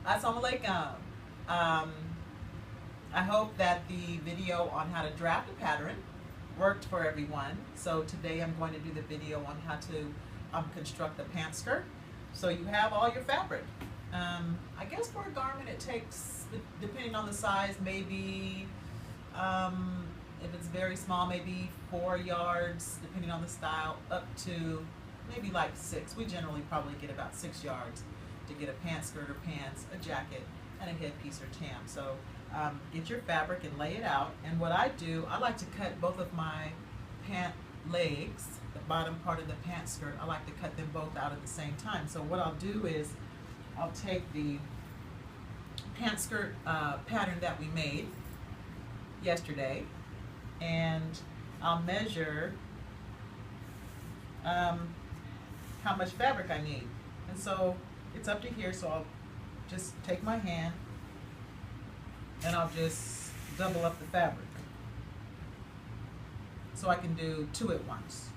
Assalamualaikum. Um, I hope that the video on how to draft a pattern worked for everyone. So today I'm going to do the video on how to construct a pant skirt. So you have all your fabric. I guess for a garment it takes, depending on the size, maybe if it's very small, maybe 4 yards, depending on the style, up to maybe like 6. We generally probably get about 6 yards to get a pant skirt or pants, a jacket, and a headpiece or tam. So get your fabric and lay it out. And what I do, I like to cut both of my pant legs, the bottom part of the pant skirt, I like to cut them both out at the same time. So what I'll do is I'll take the pant skirt pattern that we made yesterday, and I'll measure how much fabric I need. And so it's up to here, so I'll just take my hand and I'll just double up the fabric so I can do 2 at once.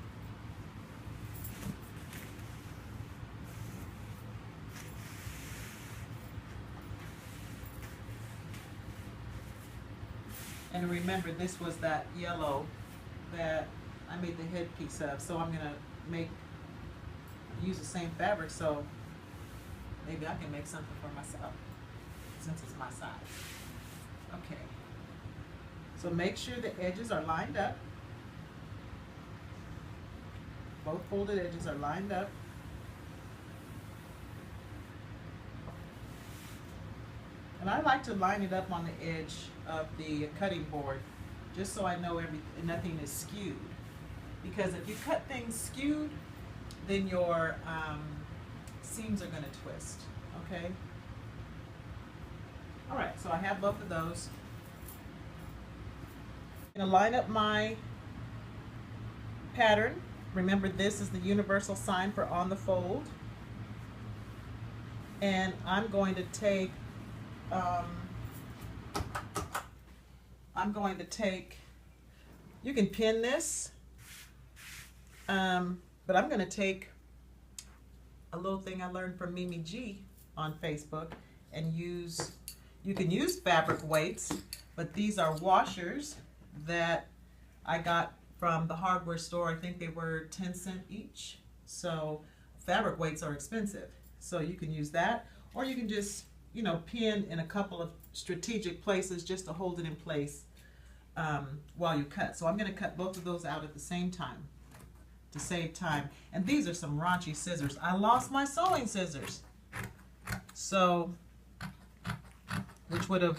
And remember, this was that yellow that I made the headpiece of, so I'm gonna use the same fabric, so maybe I can make something for myself since it's my size. Okay, so make sure the edges are lined up. Both folded edges are lined up. And I like to line it up on the edge of the cutting board, just so I know nothing is skewed. Because if you cut things skewed, then your seams are going to twist. Okay. All right. So I have both of those. I'm going to line up my pattern. Remember, this is the universal sign for on the fold. And I'm going to take you can pin this, but I'm going to take a little thing I learned from Mimi G on Facebook and you can use fabric weights, but these are washers that I got from the hardware store. I think they were 10 cents each. So fabric weights are expensive. So you can use that, or you can just, pin in a couple of strategic places just to hold it in place while you cut. So I'm going to cut both of those out at the same time to save time. And these are some raunchy scissors. I lost my sewing scissors, so which would have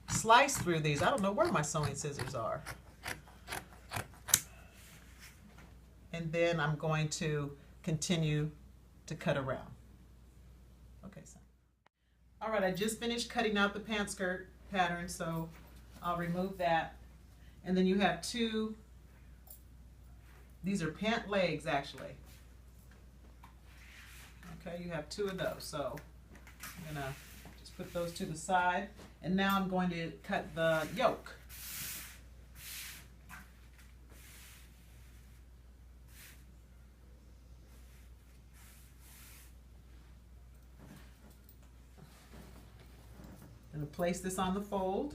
sliced through these. I don't know where my sewing scissors are. And then I'm going to continue to cut around. Okay, so. All right, I just finished cutting out the pant skirt pattern, so I'll remove that. And then you have these are pant legs actually. Okay, you have 2 of those. So I'm gonna just put those to the side. And now I'm going to cut the yoke. I'm going to place this on the fold,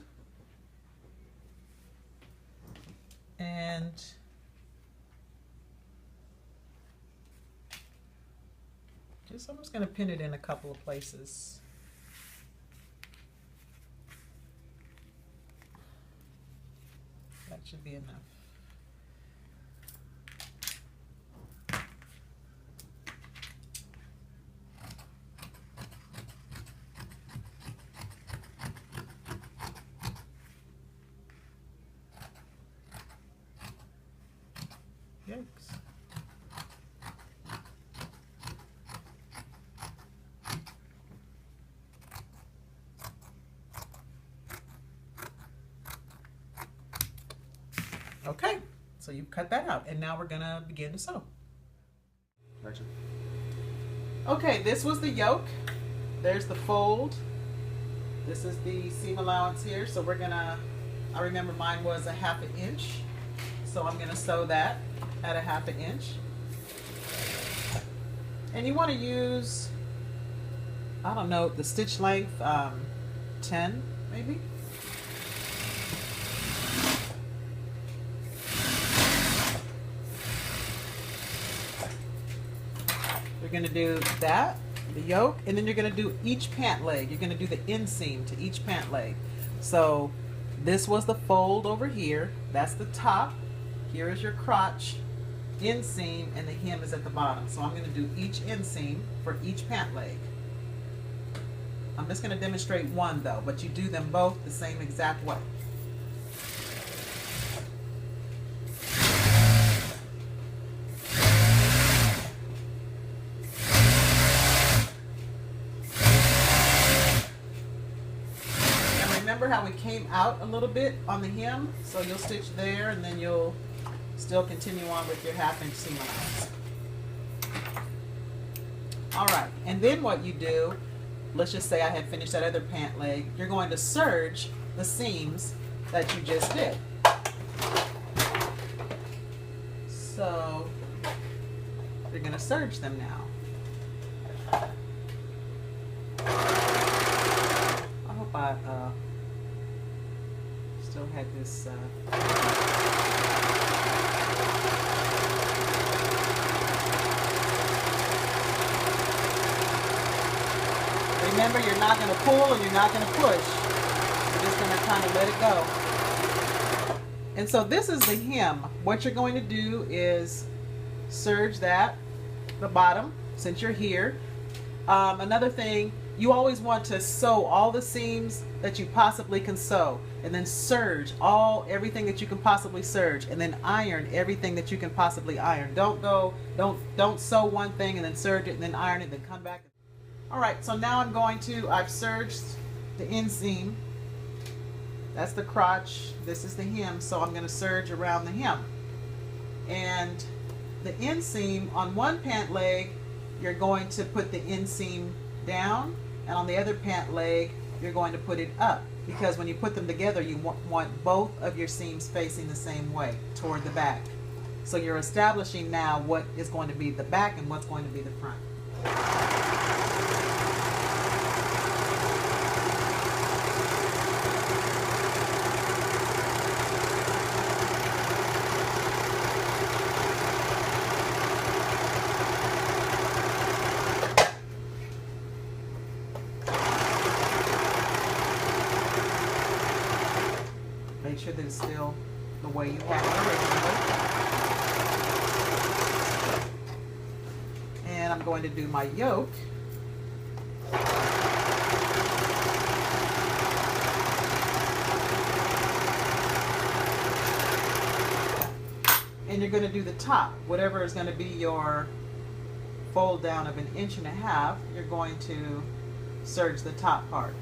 and I'm just going to pin it in a couple of places. That should be enough. Yikes. Okay, so you cut that out, and now we're gonna begin to sew. Okay, this was the yoke. There's the fold. This is the seam allowance here. So we're gonna, I remember mine was a 1/2 inch. So I'm gonna sew that at a 1/2 inch. And you wanna use I don't know, the stitch length, 10 maybe. You're going to do that, the yoke, and then you're going to do each pant leg. You're going to do the inseam to each pant leg. So this was the fold over here. That's the top. Here is your crotch, inseam, and the hem is at the bottom. So I'm going to do each inseam for each pant leg. I'm just going to demonstrate one though, but you do them both the same exact way. Remember how we came out a little bit on the hem? So you'll stitch there and then you'll still continue on with your 1/2 inch seam allowance. Alright, and then what you do, let's just say I had finished that other pant leg, you're going to serge the seams that you just did. So you're going to serge them now. I hope I still had this remember, you're not going to pull and you're not going to push. You're just going to kind of let it go. And so this is the hem. What you're going to do is serge that, the bottom, since you're here. Another thing, you always want to sew all the seams that you possibly can sew, and then serge everything that you can possibly serge, and then iron everything that you can possibly iron. Don't sew one thing and then serge it and then iron it, then come back. All right, so now I've serged the inseam. That's the crotch. This is the hem, so I'm going to serge around the hem. And the inseam on one pant leg, you're going to put the inseam down, and on the other pant leg, you're going to put it up. Because when you put them together, you want both of your seams facing the same way, toward the back. So you're establishing now what is going to be the back and what's going to be the front. Make sure that it's still the way you have it originally. And I'm going to do my yoke. And you're going to do the top. Whatever is going to be your fold down of 1.5 inches, you're going to serge the top part.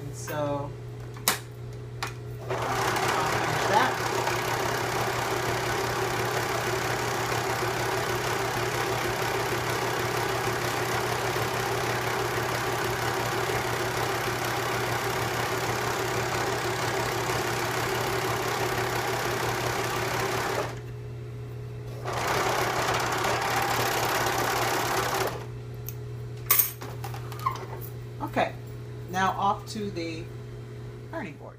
And so that. Okay, now off to the ironing board.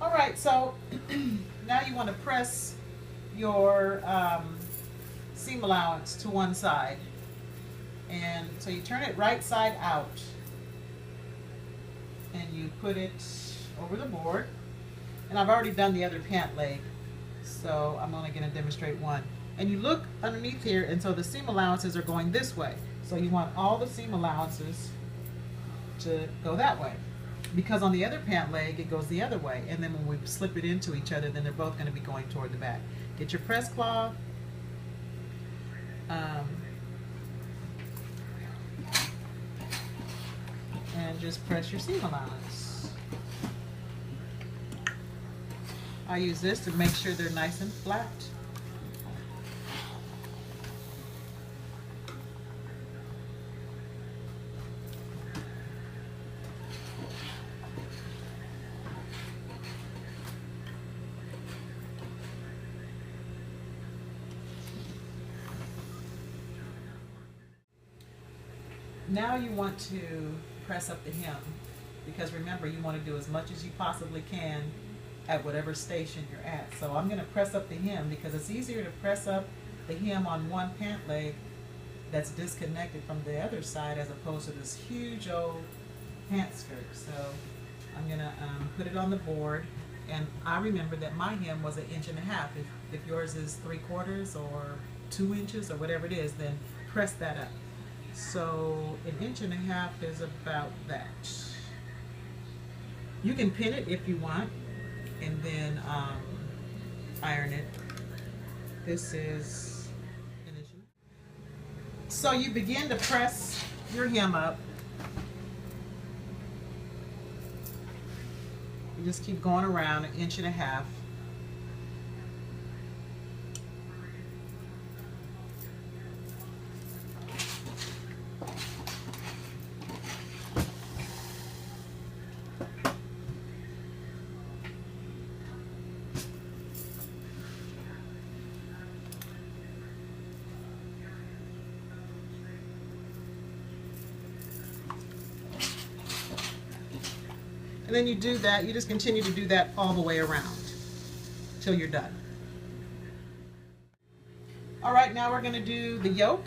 All right, so now you want to press your seam allowance to one side. And so you turn it right side out and you put it over the board. And I've already done the other pant leg, so I'm only going to demonstrate one. And you look underneath here, and so the seam allowances are going this way. So you want all the seam allowances to go that way. Because on the other pant leg, it goes the other way. And then when we slip it into each other, then they're both going to be going toward the back. Get your press cloth. And just press your seam allowance. I use this to make sure they're nice and flat. Now you want to press up the hem, because remember, you want to do as much as you possibly can at whatever station you're at. So I'm going to press up the hem because it's easier to press up the hem on one pant leg that's disconnected from the other side as opposed to this huge old pant skirt. So I'm going to put it on the board, and I remember that my hem was 1.5 inches. If yours is 3/4 or 2 inches or whatever it is, then press that up. So 1.5 inches is about that. You can pin it if you want, and then iron it. This is 1 inch. So you begin to press your hem up. You just keep going around 1.5 inches. And then you do that, you just continue to do that all the way around till you're done. All right, now we're going to do the yoke.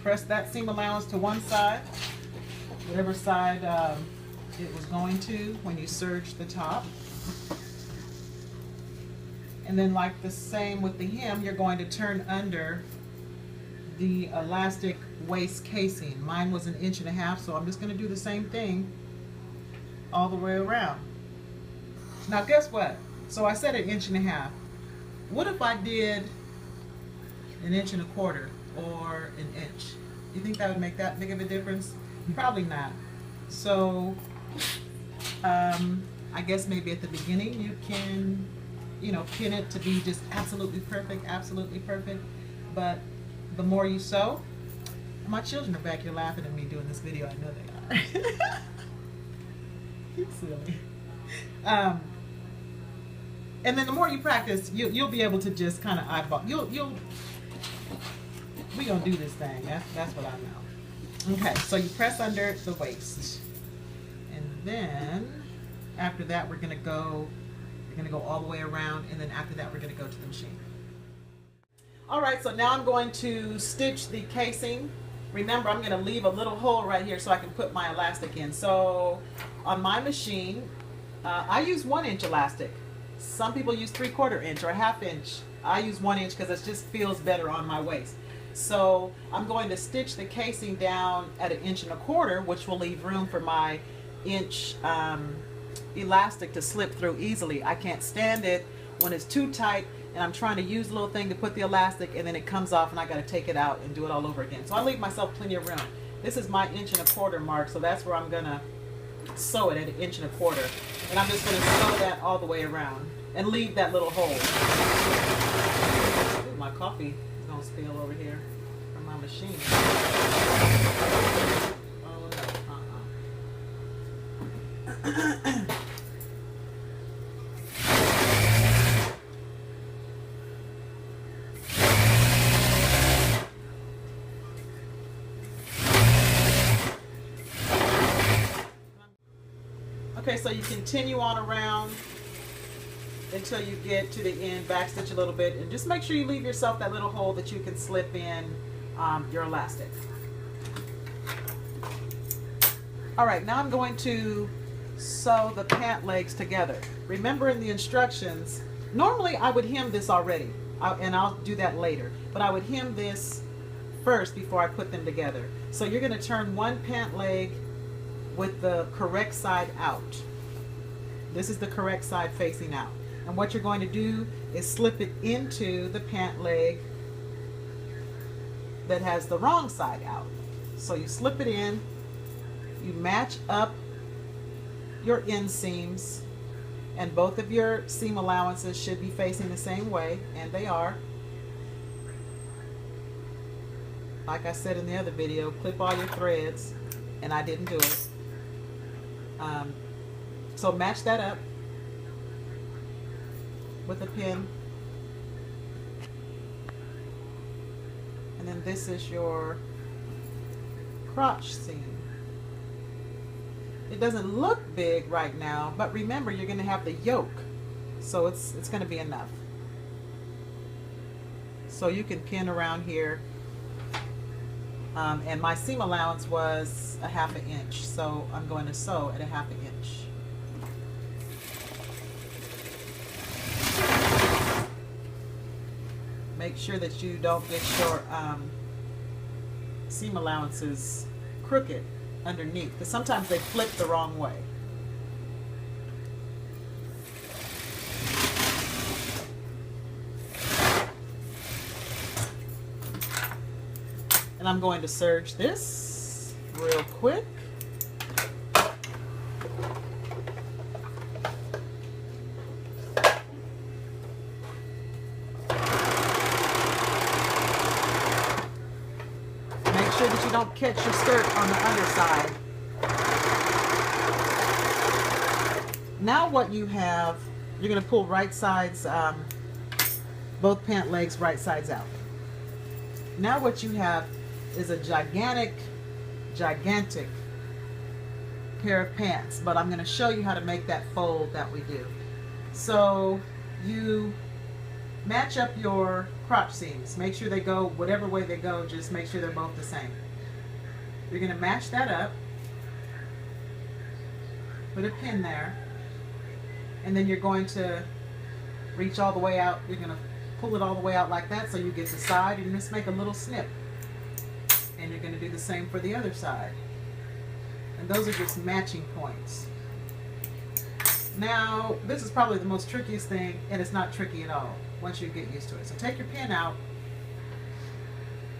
Press that seam allowance to one side, whatever side it was going to when you serged the top. And then, like the same with the hem, you're going to turn under the elastic waist casing. Mine was 1.5 inches, so I'm just going to do the same thing all the way around. Now guess what? So I said 1.5 inches. What if I did 1.25 inches or 1 inch? You think that would make that big of a difference? Probably not. So I guess maybe at the beginning you can, pin it to be just absolutely perfect, but the more you sew, my children are back here laughing at me doing this video. I know they are. Silly. And then the more you practice, you'll be able to just kind of eyeball. We gonna do this thing. That's what I know. Okay, so you press under the waist, and then after that we're gonna go all the way around, and then after that we're gonna go to the machine. All right, so now I'm going to stitch the casing. Remember, I'm going to leave a little hole right here so I can put my elastic in. So on my machine, I use 1 inch elastic. Some people use 3/4 inch or 1/2 inch. I use 1 inch because it just feels better on my waist. So I'm going to stitch the casing down at 1.25 inches, which will leave room for my inch elastic to slip through easily. I can't stand it when it's too tight and I'm trying to use a little thing to put the elastic, and then it comes off and I got to take it out and do it all over again. So I leave myself plenty of room. This is my 1.25 inch mark, so that's where I'm gonna sew it at 1.25 inches, and I'm just gonna sew that all the way around and leave that little hole. Ooh, my coffee is gonna spill over here from my machine. Oh no, Okay, so you continue on around until you get to the end, backstitch a little bit, and just make sure you leave yourself that little hole that you can slip in your elastic. All right, now I'm going to sew the pant legs together. Remember in the instructions, normally I would hem this already, and I'll do that later, but I would hem this first before I put them together. So you're going to turn one pant leg with the correct side out. This is the correct side facing out. And what you're going to do is slip it into the pant leg that has the wrong side out. So you slip it in, you match up your inseams, and both of your seam allowances should be facing the same way, and they are. Like I said in the other video, clip all your threads, and I didn't do it. So match that up with a pin, and then this is your crotch seam. It doesn't look big right now, but remember you're going to have the yoke, so it's going to be enough. So you can pin around here, and my seam allowance was a 1/2 inch, so I'm going to sew at a 1/2 inch. Make sure that you don't get your seam allowances crooked underneath, because sometimes they flip the wrong way. And I'm going to serge this real quick. Make sure that you don't catch your skirt on the underside. Now what you have, you're going to pull right sides, both pant legs right sides out. Now what you have is a gigantic pair of pants, but I'm going to show you how to make that fold that we do. So you match up your crotch seams. Make sure they go whatever way they go, just make sure they're both the same. You're going to match that up, put a pin there, and then you're going to reach all the way out. You're going to pull it all the way out like that, so you get the side, and just make a little snip. And you're going to do the same for the other side. And those are just matching points. Now, this is probably the most trickiest thing, and it's not tricky at all once you get used to it. So take your pin out,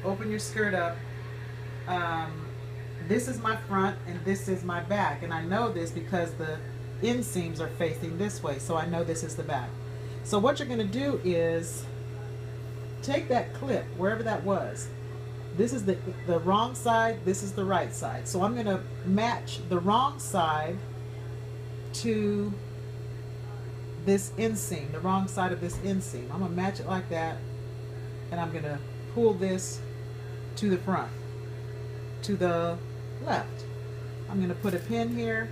open your skirt up. This is my front and this is my back, and I know this because the inseams are facing this way, so I know this is the back. So what you're going to do is take that clip, wherever that was. This is the wrong side, this is the right side. So I'm going to match the wrong side to this inseam, the wrong side of this inseam. I'm going to match it like that, and I'm going to pull this to the front, to the left. I'm going to put a pin here,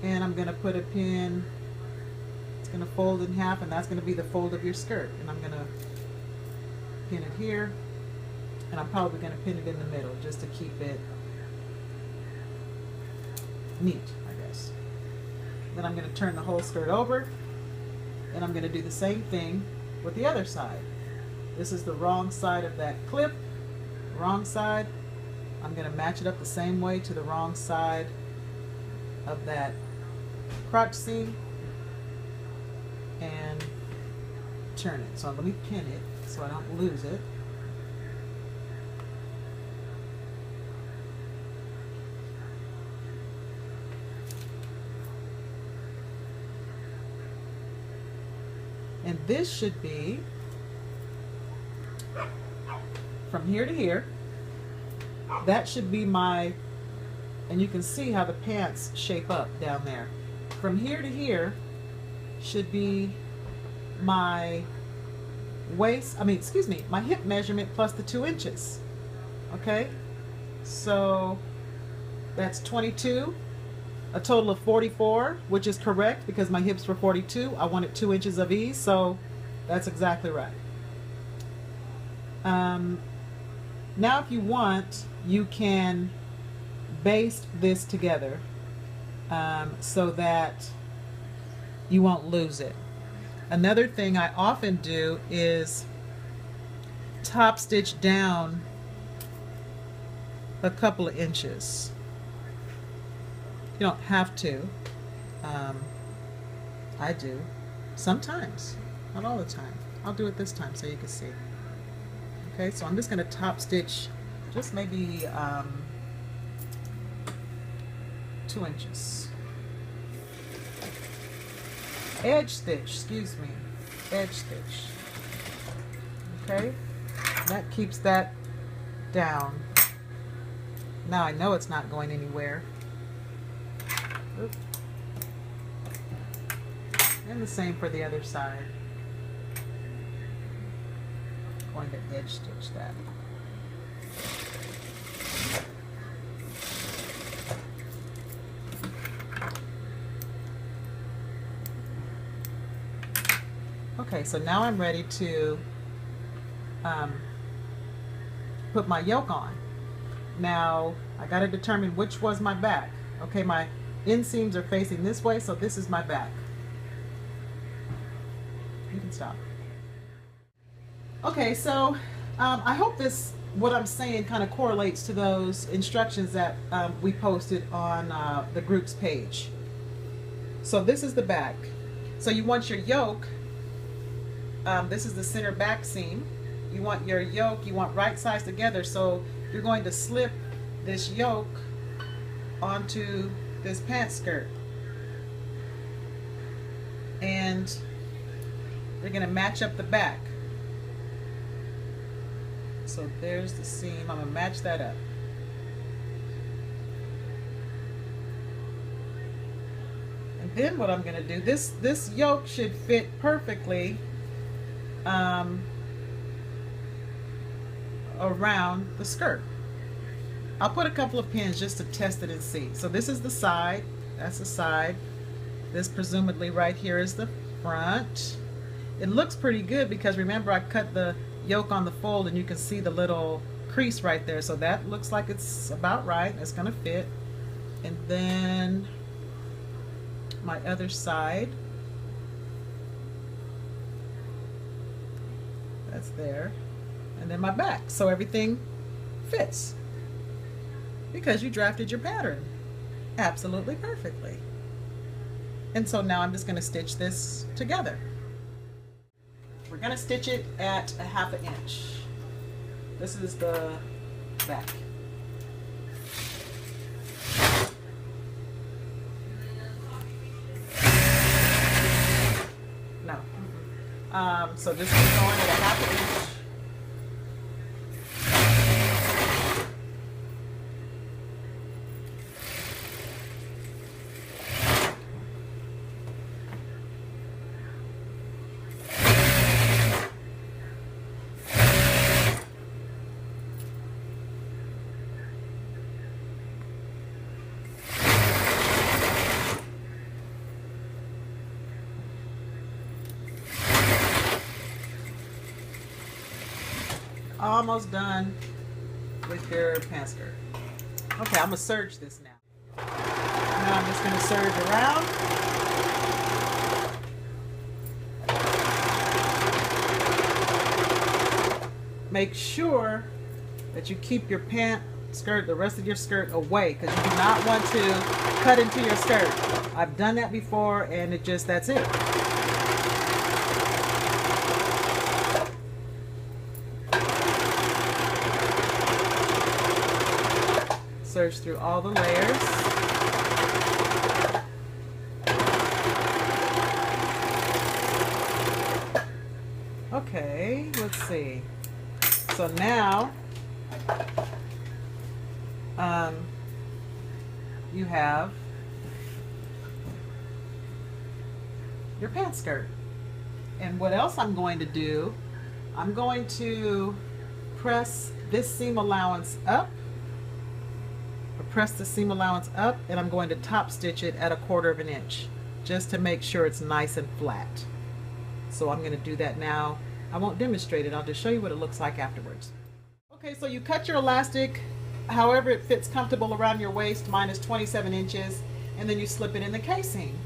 and I'm going to put a pin. It's going to fold in half, and that's going to be the fold of your skirt. And I'm going to pin it here, and I'm probably going to pin it in the middle just to keep it neat, I guess. Then I'm going to turn the whole skirt over, and I'm going to do the same thing with the other side. This is the wrong side of that clip, wrong side. I'm going to match it up the same way to the wrong side of that crotch seam and turn it. So let me pin it so I don't lose it. And this should be from here to here. That should be my, and you can see how the pants shape up down there. From here to here should be my waist, my hip measurement plus the 2 inches. Okay, so that's 22, a total of 44, which is correct because my hips were 42. I wanted 2 inches of ease, so that's exactly right. Now if you want, you can baste this together so that you won't lose it. Another thing I often do is top stitch down a couple of inches. You don't have to. I do sometimes, not all the time. I'll do it this time so you can see. Okay, so I'm just going to top stitch just maybe 2 inches. Edge stitch, excuse me, edge stitch. Okay, that keeps that down. Now I know it's not going anywhere. Oop. And the same for the other side. Going to edge stitch that. so now I'm ready to put my yoke on. Now I got to determine which was my back. Okay, my inseams are facing this way, so this is my back. You can stop. Okay, so I hope what I'm saying kind of correlates to those instructions that we posted on the group's page. So this is the back. So you want your yoke, this is the center back seam. You want your yoke, you want right sides together, so you're going to slip this yoke onto this pant skirt. And you're going to match up the back. So there's the seam. I'm going to match that up. And then what I'm going to do, this yoke should fit perfectly around the skirt. I'll put a couple of pins just to test it and see. So this is the side. That's the side. This presumably right here is the front. It looks pretty good because remember I cut the yoke on the fold and you can see the little crease right there. So that looks like it's about right. It's going to fit. And then my other side. That's there. And then my back. So everything fits because you drafted your pattern absolutely perfectly. And so now I'm just going to stitch this together. We're going to stitch it at a 1/2 inch. This is the back. No. So this is going at a 1/2 inch. Almost done with your pant skirt. Okay, I'm gonna serge this now. Now I'm just gonna serge around. Make sure that you keep your pant skirt, the rest of your skirt away, because you do not want to cut into your skirt. I've done that before and that's it. Serge through all the layers. Okay, let's see. So now you have your pant skirt. And what else I'm going to do, I'm going to press this seam allowance up. Press the seam allowance up, and I'm going to top stitch it at a 1/4 inch just to make sure it's nice and flat. So I'm going to do that now. I won't demonstrate it, I'll just show you what it looks like afterwards. Okay, so you cut your elastic however it fits comfortable around your waist. Mine is 27 inches, and then you slip it in the casing.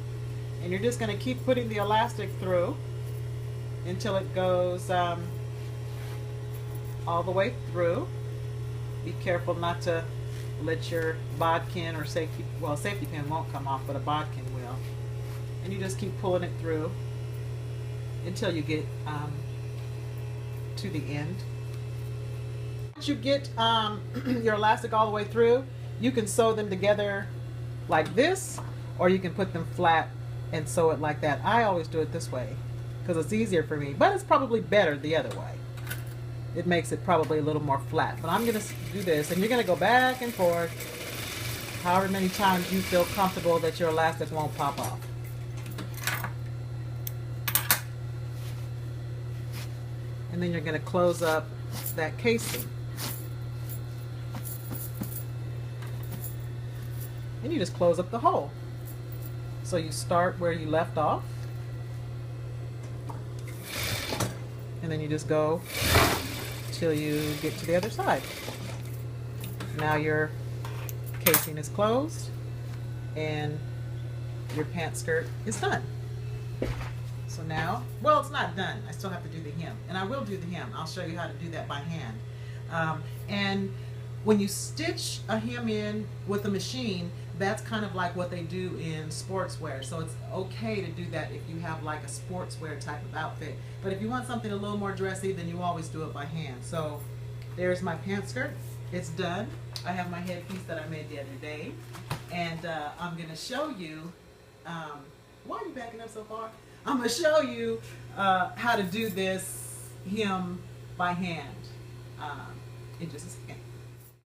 And you're just going to keep putting the elastic through until it goes all the way through. Be careful not to let your bodkin or safety pin won't come off, but a bodkin will. And you just keep pulling it through until you get to the end. Once you get your elastic all the way through, you can sew them together like this, or you can put them flat and sew it like that. I always do it this way because it's easier for me, but it's probably better the other way. It makes it probably a little more flat. But I'm going to do this, and you're going to go back and forth however many times you feel comfortable that your elastic won't pop off. And then you're going to close up that casing. And you just close up the hole. So you start where you left off. and then you just go till you get to the other side. Now your casing is closed and your pant skirt is done. So now, well, it's not done. I still have to do the hem, and I will do the hem. I'll show you how to do that by hand. And when you stitch a hem in with a machine, that's kind of like what they do in sportswear. So it's okay to do that if you have like a sportswear type of outfit. But if you want something a little more dressy, then you always do it by hand. So there's my pant skirt. It's done. I have my headpiece that I made the other day, and I'm going to show you. Why are you backing up so far? I'm going to show you how to do this hem by hand in just a second.